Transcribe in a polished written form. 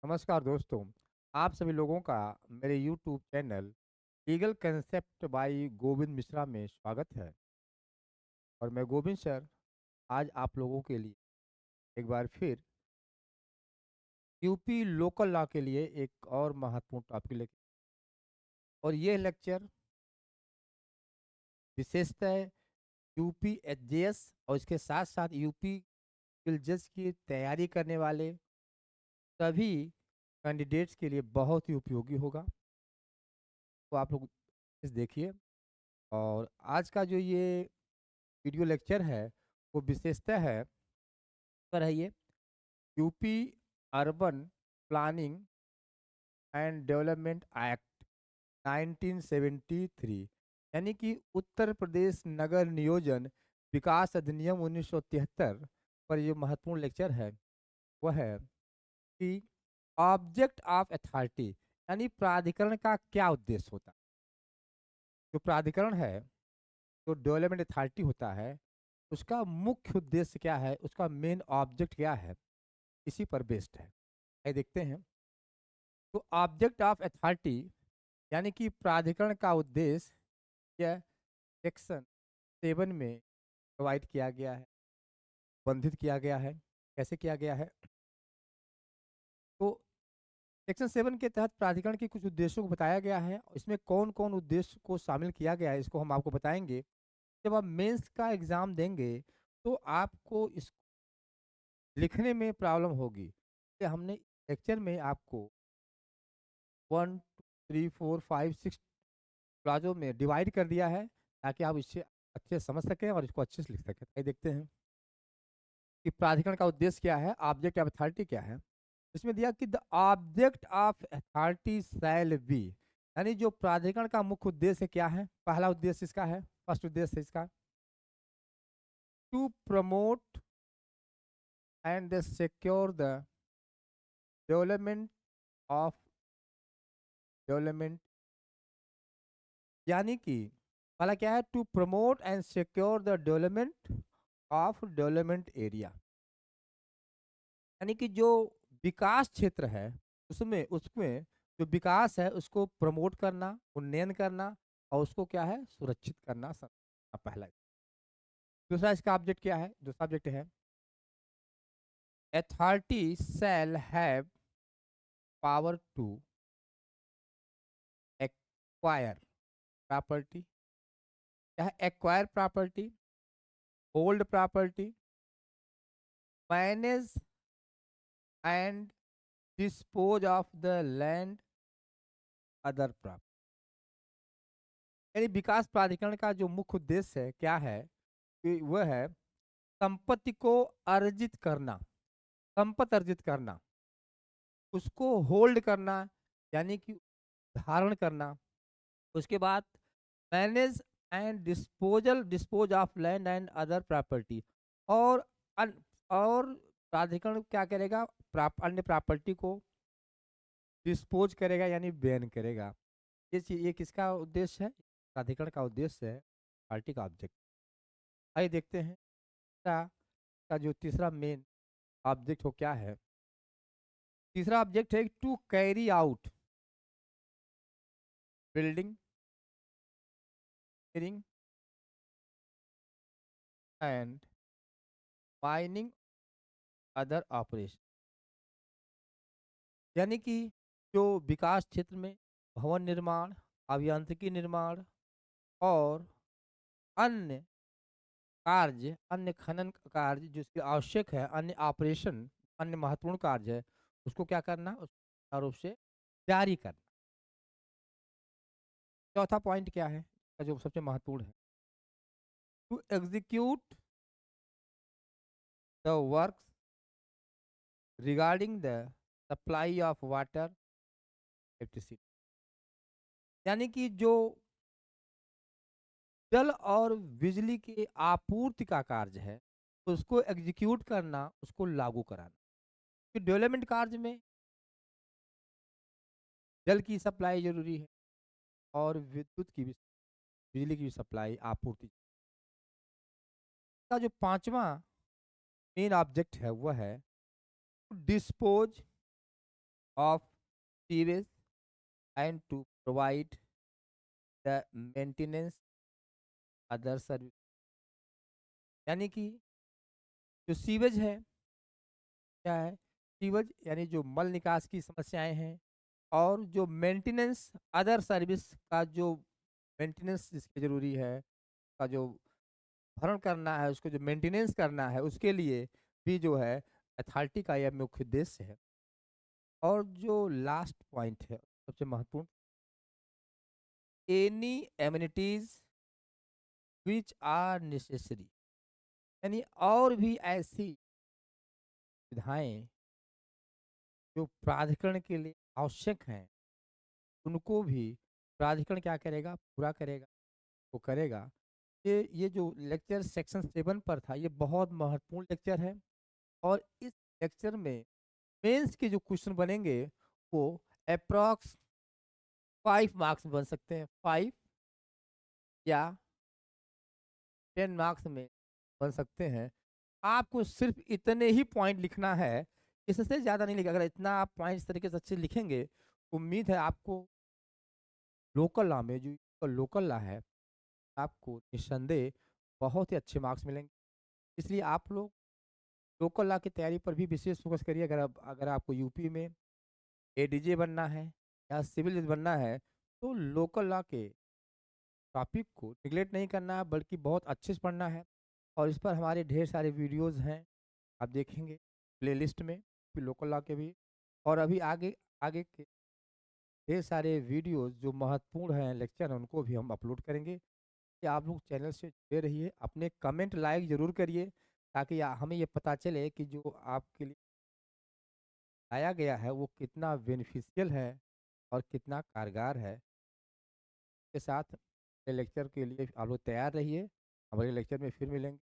नमस्कार दोस्तों। आप सभी लोगों का मेरे YouTube channel legal concept by Govind Mishra में स्वागत है। और मैं गोविंद सर आज आप लोगों के लिए एक बार फिर यूपी लोकल लॉ के लिए एक और महत्वपूर्ण टॉपिक लेके और ये लेक्चर विशेषतः यूपी एचजेएस और इसके साथ साथ यूपी जज की तैयारी करने वाले सभी कैंडिडेट्स के लिए बहुत ही उपयोगी होगा। तो आप लोग इस देखिए। और आज का जो ये वीडियो लेक्चर है वो विशेषता है पर है ये UP urban planning and development act 1973, यानी कि उत्तर प्रदेश नगर नियोजन विकास अधिनियम 1973 पर ये महत्वपूर्ण लेक्चर है। वह है कि ऑब्जेक्ट ऑफ अथॉरिटी, यानी प्राधिकरण का क्या उद्देश्य होता है। जो प्राधिकरण है, जो डेवलपमेंट अथॉरिटी होता है, उसका मुख्य उद्देश्य क्या है, उसका मेन ऑब्जेक्ट क्या है, इसी पर बेस्ड है। आइए देखते हैं। तो ऑब्जेक्ट ऑफ अथॉरिटी यानी कि प्राधिकरण का उद्देश्य यह सेक्शन 7 में प्रोवाइड किया गया है, बंधित किया गया है। कैसे किया गया है? तो सेक्शन 7 के तहत प्राधिकरण के कुछ उद्देश्यों को बताया गया है। इसमें कौन कौन उद्देश्य को शामिल किया गया है इसको हम आपको बताएंगे। जब आप मेंस का एग्जाम देंगे तो आपको इस लिखने में प्रॉब्लम होगी। कि हमने लेक्चर में आपको 1 2 3 4 5 6 प्लाजो में डिवाइड कर दिया है ताकि आप इससे अच्छे से समझ सकें और इसको अच्छे से लिख सकें। आइए देखते हैं कि प्राधिकरण का उद्देश्य क्या है, ऑब्जेक्ट ऑफ अथॉरिटी क्या है। इसमें दिया कि the object of authority shall be, यानी जो प्राधिकरण का मुख्य उद्देश्य क्या है। पहला उद्देश्य इसका है, फर्स्ट उद्देश्य है इसका, to promote and secure the development of development, यानी कि पहला क्या है, to promote and secure the development of development area, यानी कि जो विकास क्षेत्र है उसमें उसमें जो विकास है उसको प्रमोट करना, उन्नयन करना और उसको क्या है, सुरक्षित करना। पहला। दूसरा इसका ऑब्जेक्ट क्या है, दूसरा ऑब्जेक्ट है authority shall have power to acquire property, क्या है, acquire property, hold property, manage and dispose of the land other property, यानी विकास प्राधिकरण का जो मुख्य उद्देश्य है क्या है कि वह है संपत्ति को अर्जित करना, संपत्ति अर्जित करना, उसको होल्ड करना यानी कि धारण करना। उसके बाद manage and dispose of land and other property, और अन, और प्राधिकरण क्या करेगा, अन्य प्रॉपर्टी को डिस्पोज करेगा यानी बैन करेगा। ये किसका उद्देश्य है, प्राधिकरण का उद्देश्य है, पार्टी का ऑब्जेक्ट। आइए देखते हैं का, का जो तीसरा मेन ऑब्जेक्ट हो क्या है। तीसरा ऑब्जेक्ट है to carry out building and mining other operation, यानी कि जो विकास क्षेत्र में भवन निर्माण, अभियांत्रिकी निर्माण और अन्य कार्य, अन्य खनन कार्य जिसके आवश्यक है, अन्य ऑपरेशन, अन्य महत्वपूर्ण कार्य है, उसको क्या करना, उसको रूप से जारी करना। चौथा पॉइंट क्या है, जो सबसे महत्वपूर्ण है, to execute the work regarding the supply of water electricity, यानी कि जो जल और बिजली की आपूर्ति का कार्य है उसको एग्जीक्यूट करना, उसको लागू कराना। कि डेवलपमेंट कार्य में जल की सप्लाई जरूरी है और विद्युत की भी, बिजली की भी सप्लाई आपूर्ति का। जो पांचवा मेन ऑब्जेक्ट है वह है dispose of sewage and to provide the maintenance other service। यानी कि जो सीवेज है, क्या है? सीवेज यानी जो मल निकास की समस्याएँ हैं और जो मेंटेनेंस अदर सर्विस का जो मेंटेनेंस जिसकी ज़रूरी है, का जो भरण करना है, उसको जो मेंटेनेंस करना है, उसके लिए भी जो है अथॉरिटी का यह मुख्य उद्देश्य है। और जो लास्ट पॉइंट है, सबसे महत्वपूर्ण, any amenities which are necessary, यानी और भी ऐसी सुविधाएँ जो प्राधिकरण के लिए आवश्यक हैं, उनको भी प्राधिकरण क्या करेगा? पूरा करेगा, वो करेगा। ये जो लेक्चर सेक्शन 7 पर था, ये बहुत महत्वपूर्ण लेक्चर है और इस लेक्चर में मेंस के जो क्वेश्चन बनेंगे, वो अप्रॉक्स 5 मार्क्स में बन सकते हैं, 5 या 10 मार्क्स में बन सकते हैं। आपको सिर्फ़ इतने ही पॉइंट लिखना है, इससे ज़्यादा नहीं लिखा। अगर इतना आप पॉइंट इस तरीके से अच्छे लिखेंगे, उम्मीद है आपको लोकल लॉ में जो लोकल लॉ है, आपको निस्संदेह बहुत ही अच्छे मार्क्स मिलेंगे। इसलिए आप लोग लोकल लॉ की तैयारी पर भी विशेष फ़ोकस करिए। अगर आपको यूपी में एडीजे बनना है या सिविल जज बनना है, तो लोकल लॉ के टॉपिक को नेग्लेक्ट नहीं करना है, बल्कि बहुत अच्छे से पढ़ना है। और इस पर हमारे ढेर सारे वीडियोज़ हैं, आप देखेंगे प्लेलिस्ट में, फिर लोकल लॉ के भी। और अभी आगे आगे के ढेर सारे वीडियोज़ जो महत्वपूर्ण हैं लेक्चर हैं, उनको भी हम अपलोड करेंगे। कि आप लोग चैनल से जुड़े रहिए, अपने कमेंट लाइक ज़रूर करिए, ताकि हमें ये पता चले कि जो आपके लिए लाया गया है वो कितना बेनिफिशियल है और कितना कारगर है। के साथ लेक्चर के लिए आप लोग तैयार रहिए। अगले लेक्चर में फिर मिलेंगे।